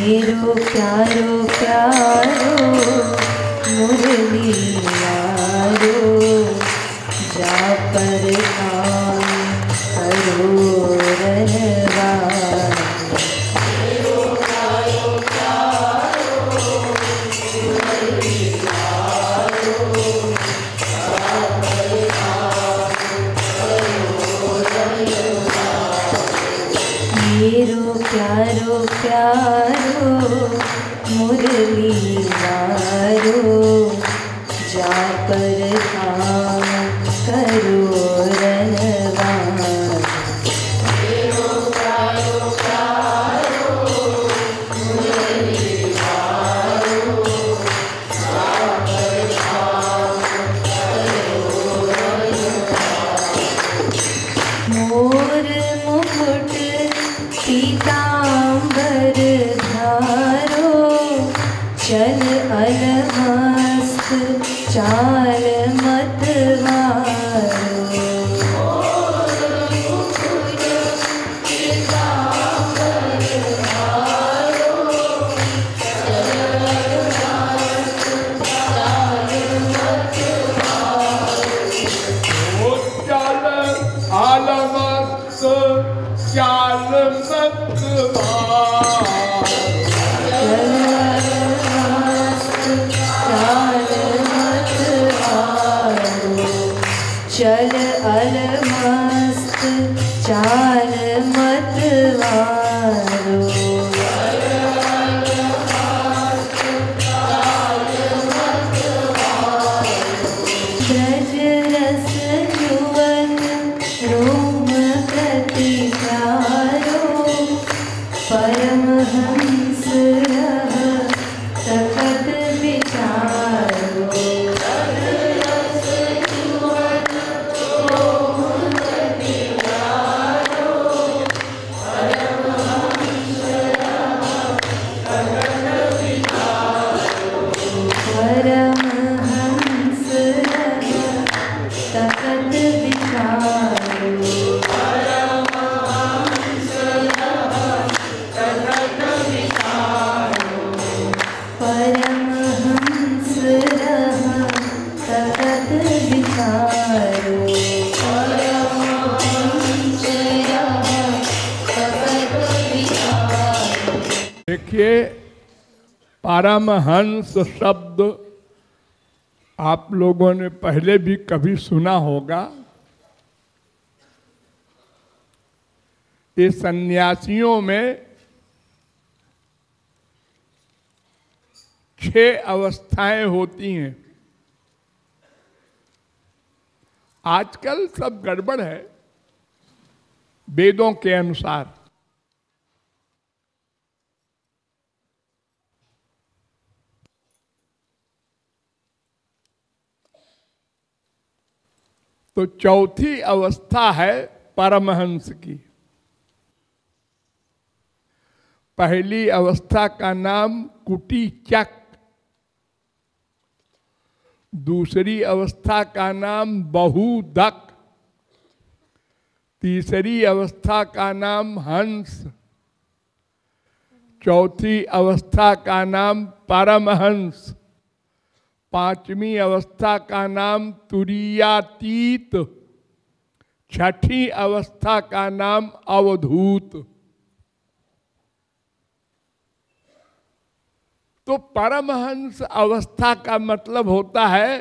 मेरो प्यारो प्यारो मुरली यारो, जा पर काम करो रनवार। मेरो प्यारो प्यारो मुरली यारो, जा पर काम करो रनवार। मेरो प्यारो प्यारो मुरली यारो, जा पर काम करो रनवार। मेरो प्यारो प्यारो मुरली यारो, जा पर काम करो रनवार। मोर मुकुट पीतांबर धारो, चल अलमस्त चाल मतवारो। मोर मुकुट पीतांबर धारो, चल अलमस्त चाल मतवारो। ओ चाल आलमस्त चाल मतवार। चल अलमस्त चाल मतवारो। ब्रज रस जुवन रोम प्रति प्यारो, परमहंस रह तखत विचारो। परमहंस रह तखत विचारो। परमहंस रह तखत विचारो। परमहंस रह तखत विचारो। देखिए, परमहंस शब्द आप लोगों ने पहले भी कभी सुना होगा। ये सन्यासियों में 6 अवस्थाएं होती हैं। आजकल सब गड़बड़ है वेदों के अनुसार। तो चौथी अवस्था है परमहंस की। पहली अवस्था का नाम कुटीचक, दूसरी अवस्था का नाम बहुदक, तीसरी अवस्था का नाम हंस, चौथी अवस्था का नाम परमहंस, पांचवी अवस्था का नाम तुरीयातीत, छठी अवस्था का नाम अवधूत। तो परमहंस अवस्था का मतलब होता है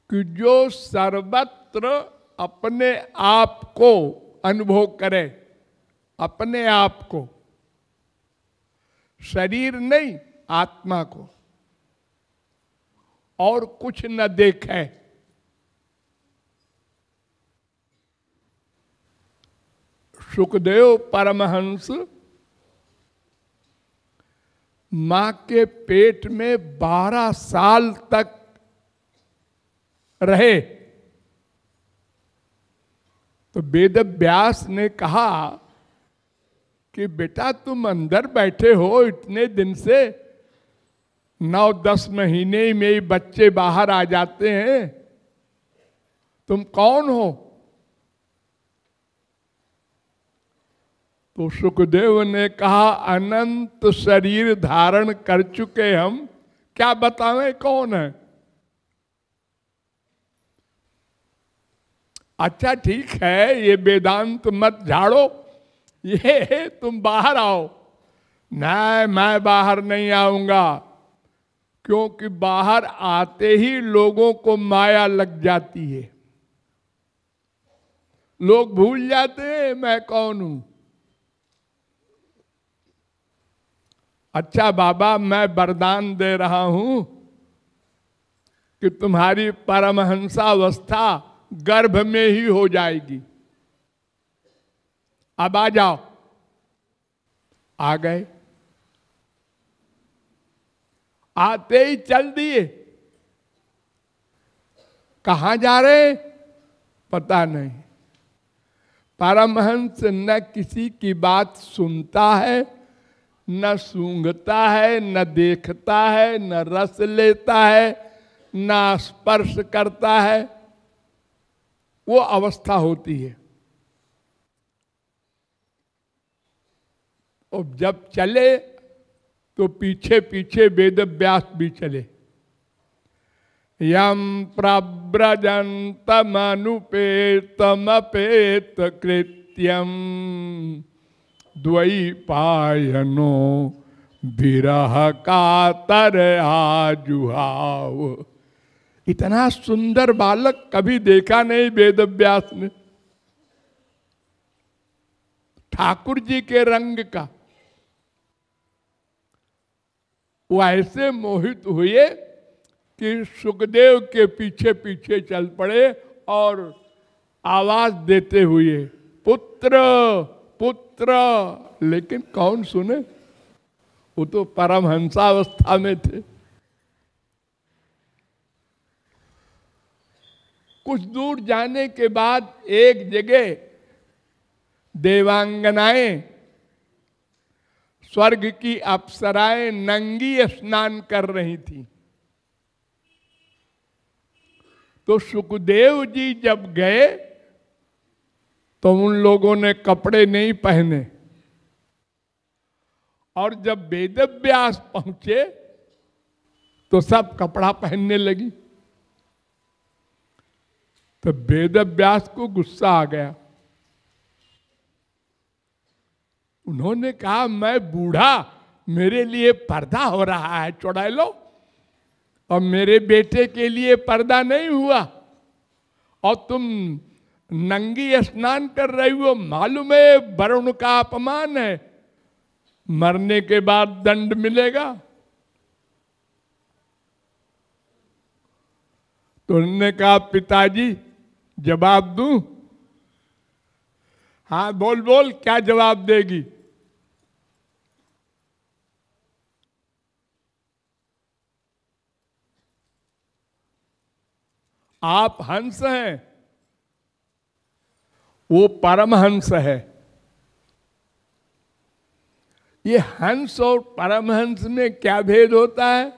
कि जो सर्वत्र अपने आप को अनुभव करे, अपने आप को, शरीर नहीं आत्मा को, और कुछ न देखे। सुखदेव परमहंस मां के पेट में 12 साल तक रहे। तो वेद व्यास ने कहा कि बेटा तुम अंदर बैठे हो इतने दिन से, 9-10 महीने में ही बच्चे बाहर आ जाते हैं, तुम कौन हो? तो सुखदेव ने कहा अनंत शरीर धारण कर चुके हम, क्या बतावें कौन है। अच्छा ठीक है, ये वेदांत मत झाड़ो, ये तुम बाहर आओ। नहीं, मैं बाहर नहीं आऊंगा, क्योंकि बाहर आते ही लोगों को माया लग जाती है। लोग भूल जाते हैं मैं कौन हूं। अच्छा बाबा, मैं वरदान दे रहा हूं कि तुम्हारी परमहंसावस्था गर्भ में ही हो जाएगी। अब आ जाओ। आ गए। आते ही चल दिए। कहां जा रहे पता नहीं। परमहंस न किसी की बात सुनता है, न सूंघता है, न देखता है, न रस लेता है, न स्पर्श करता है। वो अवस्था होती है। और जब चले तो पीछे पीछे वेद व्यास भी चले। यम प्रव्रजन्तमनुपेतमपेत कृत्यम द्वैपायनो विरह कातर आजुहाव। इतना सुंदर बालक कभी देखा नहीं वेद व्यास ने। ठाकुर जी के रंग का। वो ऐसे मोहित हुए कि सुखदेव के पीछे पीछे चल पड़े और आवाज देते हुए पुत्र पुत्र। लेकिन कौन सुने, वो तो परमहंसावस्था में थे। कुछ दूर जाने के बाद एक जगह देवांगनाएं, स्वर्ग की अप्सराएं नंगी स्नान कर रही थी। तो सुखदेव जी जब गए तो उन लोगों ने कपड़े नहीं पहने, और जब वेदव्यास पहुंचे तो सब कपड़ा पहनने लगी। तो वेदव्यास को गुस्सा आ गया। उन्होंने कहा मैं बूढ़ा, मेरे लिए पर्दा हो रहा है, चौड़ा लो। और मेरे बेटे के लिए पर्दा नहीं हुआ, और तुम नंगी स्नान कर रही हो। मालूम है वरुण का अपमान है, मरने के बाद दंड मिलेगा। तो उन्होंने कहा पिताजी जवाब दूं? हाँ बोल बोल, क्या जवाब देगी? आप हंस हैं, वो परमहंस है। ये हंस और परमहंस में क्या भेद होता है?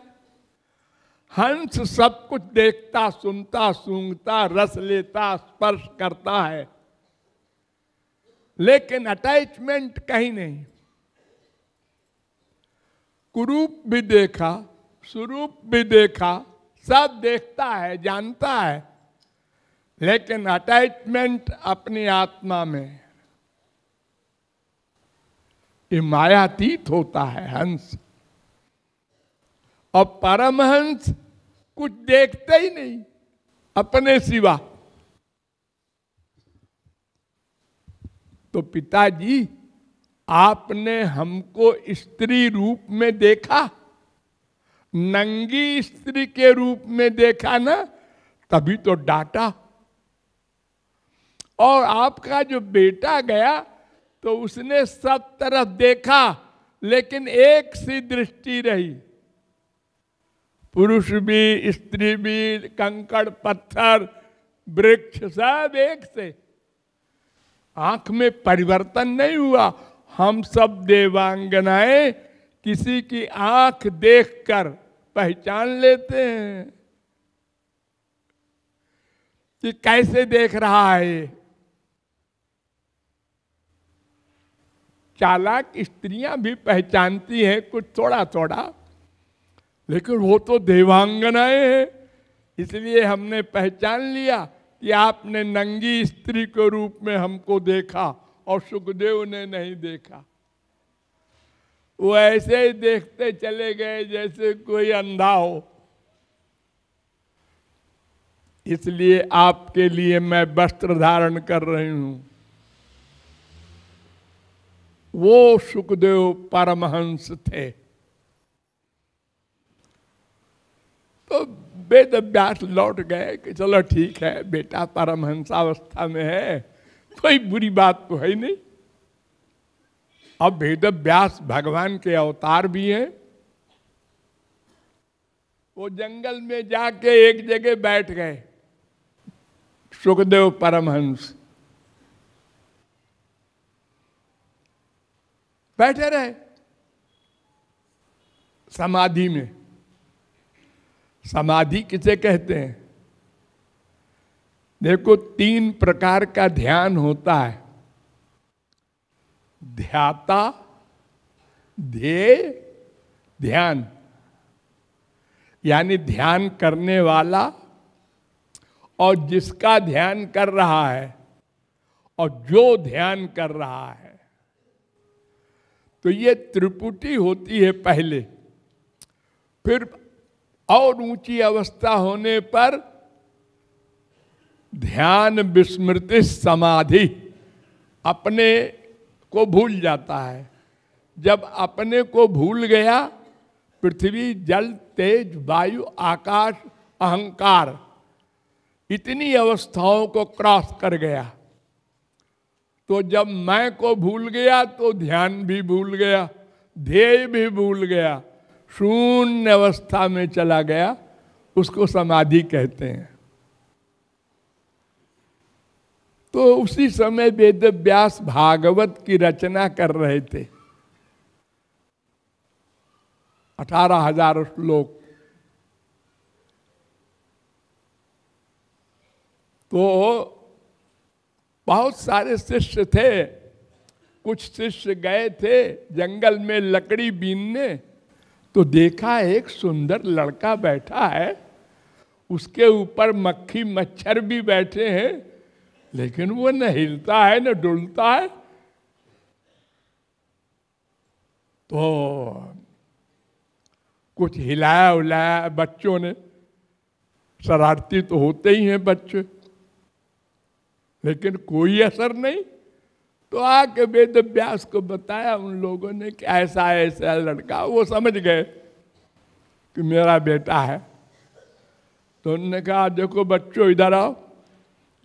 हंस सब कुछ देखता, सुनता, सूंघता, रस लेता, स्पर्श करता है, लेकिन अटैचमेंट कहीं नहीं। कुरूप भी देखा, स्वरूप भी देखा, सब देखता है, जानता है, लेकिन अटैचमेंट अपनी आत्मा में। ये मायातीत होता है हंस। और परमहंस कुछ देखते ही नहीं अपने सिवा। तो पिताजी आपने हमको स्त्री रूप में देखा, नंगी स्त्री के रूप में देखा ना, तभी तो डांटा। और आपका जो बेटा गया तो उसने सब तरफ देखा, लेकिन एक सी दृष्टि रही। पुरुष भी, स्त्री भी, कंकड़ पत्थर, वृक्ष, सब एक से। आंख में परिवर्तन नहीं हुआ। हम सब देवांगनाएं किसी की आंख देखकर पहचान लेते हैं कि कैसे देख रहा है। चालाक स्त्रियां भी पहचानती हैं कुछ थोड़ा थोड़ा, लेकिन वो तो देवांगनाएं हैं, इसलिए हमने पहचान लिया कि आपने नंगी स्त्री के रूप में हमको देखा और सुखदेव ने नहीं देखा। वो ऐसे ही देखते चले गए जैसे कोई अंधा हो। इसलिए आपके लिए मैं वस्त्र धारण कर रही हूं। वो सुखदेव परमहंस थे। तो वेद व्यास लौट गए कि चलो ठीक है, बेटा परमहंसावस्था में है, कोई बुरी बात तो है नहीं। अब वेद व्यास भगवान के अवतार भी हैं। वो जंगल में जाके एक जगह बैठ गए, सुखदेव परमहंस बैठे रहे समाधि में। समाधि किसे कहते हैं? देखो, 3 प्रकार का ध्यान होता है। ध्याता, ध्येय, ध्यान। यानी ध्यान करने वाला और जिसका ध्यान कर रहा है और जो ध्यान कर रहा है। तो ये त्रिपुटी होती है पहले। फिर और ऊंची अवस्था होने पर ध्यान विस्मृति समाधि, अपने को भूल जाता है। जब अपने को भूल गया, पृथ्वी, जल, तेज, वायु, आकाश, अहंकार, इतनी अवस्थाओं को क्रॉस कर गया, तो जब मैं को भूल गया तो ध्यान भी भूल गया, ध्येय भी भूल गया, शून्य अवस्था में चला गया। उसको समाधि कहते हैं। तो उसी समय वेद व्यास भागवत की रचना कर रहे थे। 18,000 श्लोक। तो बहुत सारे शिष्य थे। कुछ शिष्य गए थे जंगल में लकड़ी बीनने, तो देखा एक सुंदर लड़का बैठा है, उसके ऊपर मक्खी मच्छर भी बैठे हैं, लेकिन वो न हिलता है न डुलता है। तो कुछ हिलाया उलाया बच्चों ने, शरारती तो होते ही हैं बच्चे, लेकिन कोई असर नहीं। तो आके वेद व्यास को बताया उन लोगों ने कि ऐसा ऐसा लड़का। वो समझ गए कि मेरा बेटा है। तो उन्होंने कहा, देखो बच्चों इधर आओ,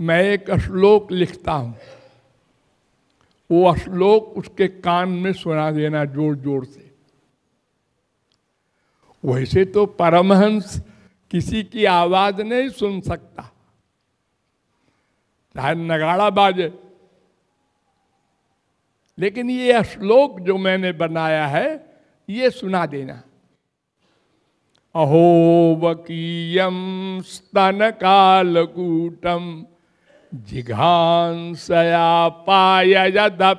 मैं एक श्लोक लिखता हूं, वो श्लोक उसके कान में सुना देना जोर जोर से। वैसे तो परमहंस किसी की आवाज नहीं सुन सकता, चाहे नगाड़ा बाजे, लेकिन ये श्लोक जो मैंने बनाया है ये सुना देना। अहो वकीयम स्तन कालकूटम जिघांसया पाययदप्यसाध्वी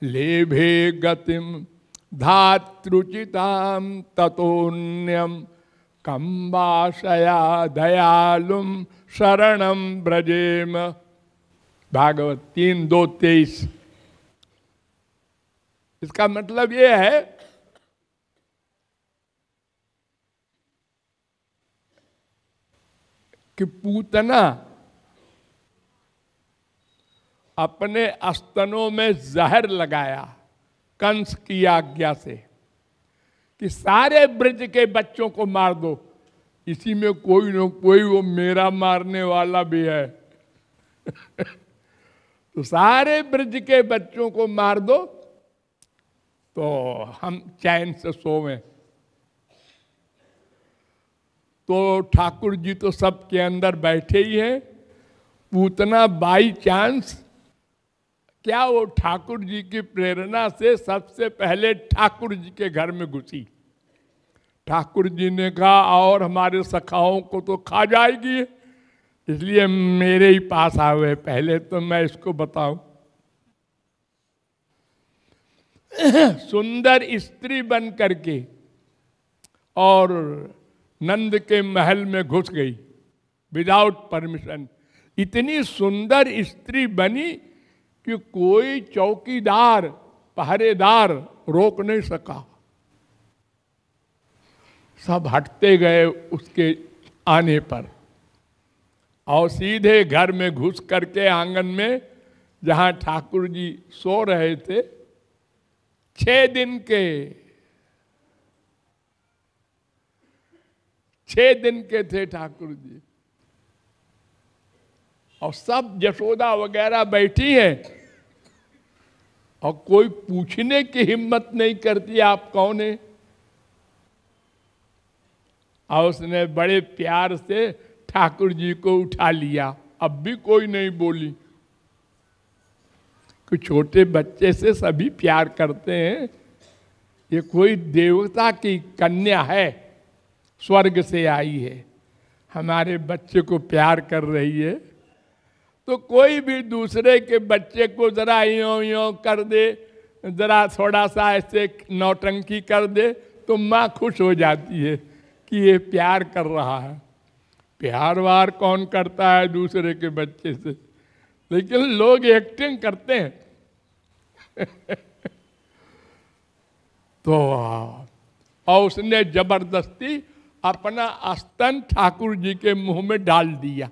लेभे गतिम धातृचिताम ततोन्यम कंबाशया दयालुम शरणम ब्रजेम। भागवत 3:2-23। इसका मतलब ये है कि पूतना अपने स्तनों में जहर लगाया कंस की आज्ञा से कि सारे ब्रज के बच्चों को मार दो, इसी में कोई न कोई वो मेरा मारने वाला भी है। तो सारे ब्रज के बच्चों को मार दो तो हम चैन से सोवें। तो ठाकुर जी तो सबके अंदर बैठे ही हैं। पूतना बाई चांस, क्या वो ठाकुर जी की प्रेरणा से सबसे पहले ठाकुर जी के घर में घुसी। ठाकुर जी ने कहा और हमारे सखाओं को तो खा जाएगी, इसलिए मेरे ही पास आवे, पहले तो मैं इसको बताऊं। सुंदर स्त्री बन करके और नंद के महल में घुस गई विदाउट परमिशन। इतनी सुंदर स्त्री बनी कि कोई चौकीदार पहरेदार रोक नहीं सका। सब हटते गए उसके आने पर, और सीधे घर में घुस करके आंगन में जहां ठाकुर जी सो रहे थे, 6 दिन के थे ठाकुर जी, और सब यशोदा वगैरह बैठी है और कोई पूछने की हिम्मत नहीं करती आप कौन है। और उसने बड़े प्यार से ठाकुर जी को उठा लिया। अब भी कोई नहीं बोली कि छोटे बच्चे से सभी प्यार करते हैं, ये कोई देवता की कन्या है, स्वर्ग से आई है, हमारे बच्चे को प्यार कर रही है। तो कोई भी दूसरे के बच्चे को जरा यों यों कर दे, जरा थोड़ा सा ऐसे नौटंकी कर दे, तो माँ खुश हो जाती है कि ये प्यार कर रहा है। प्यार वार कौन करता है दूसरे के बच्चे से, लेकिन लोग एक्टिंग करते हैं। तो और उसने जबरदस्ती अपना स्तन ठाकुर जी के मुंह में डाल दिया।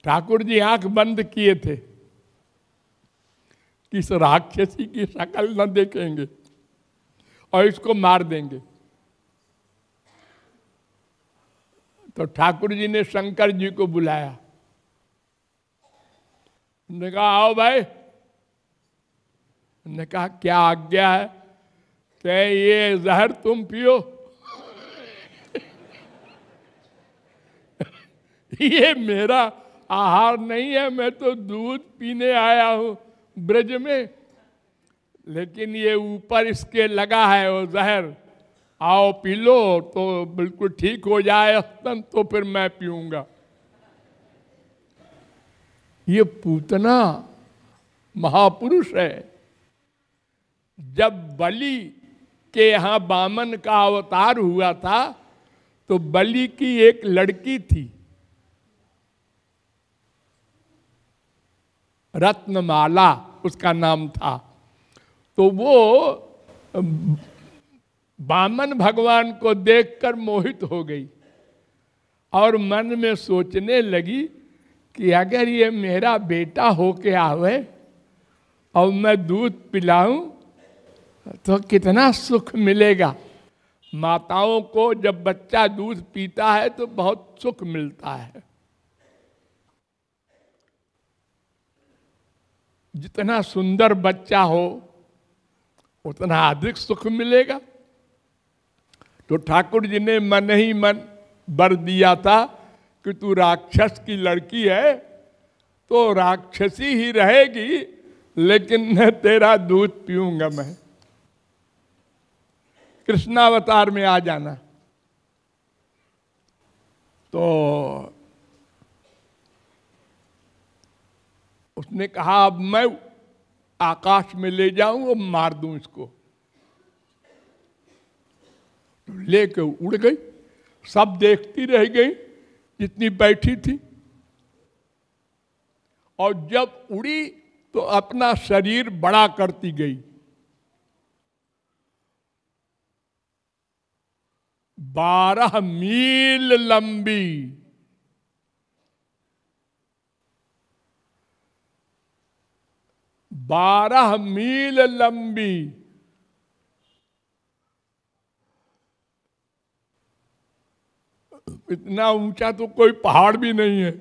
ठाकुर जी आंख बंद किए थे कि इस राक्षसी की शक्ल न देखेंगे और इसको मार देंगे। तो ठाकुर जी ने शंकर जी को बुलाया, उन्होंने कहा आओ भाई। उन्होंने कहा क्या आज्ञा है? कि ये जहर तुम पियो। ये मेरा आहार नहीं है, मैं तो दूध पीने आया हूं ब्रज में, लेकिन ये ऊपर इसके लगा है वो जहर, आओ पी लो तो बिल्कुल ठीक हो जाए स्तन, तो फिर मैं पीऊंगा। ये पूतना महापुरुष है। जब बलि के यहां वामन का अवतार हुआ था तो बलि की एक लड़की थी, रत्नमाला उसका नाम था। तो वो वामन भगवान को देखकर मोहित हो गई और मन में सोचने लगी कि अगर ये मेरा बेटा होके आवे और मैं दूध पिलाऊं तो कितना सुख मिलेगा। माताओं को जब बच्चा दूध पीता है तो बहुत सुख मिलता है। जितना सुंदर बच्चा हो उतना अधिक सुख मिलेगा। तो ठाकुर जी ने मन ही मन वर दिया था कि तू राक्षस की लड़की है तो राक्षसी ही रहेगी, लेकिन मैं तेरा दूध पीऊंगा। मैं कृष्णावतार में आ जाना। तो उसने कहा अब मैं आकाश में ले जाऊं और मार दूं इसको। तो लेके उड़ गई, सब देखती रह गई जितनी बैठी थी, और जब उड़ी तो अपना शरीर बड़ा करती गई। 12 मील लंबी, 12 मील लंबी इतना ऊंचा तो कोई पहाड़ भी नहीं है।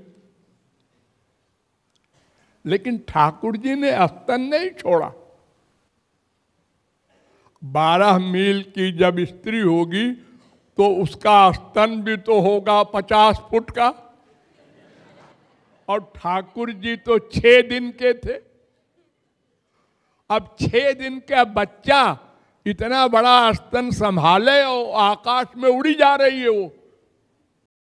लेकिन ठाकुर जी ने स्तन नहीं छोड़ा। 12 मील की जब स्त्री होगी तो उसका स्तन भी तो होगा 50 फुट का, और ठाकुर जी तो 6 दिन के थे। अब 6 दिन का बच्चा इतना बड़ा स्तन संभाले और आकाश में उड़ी जा रही है वो।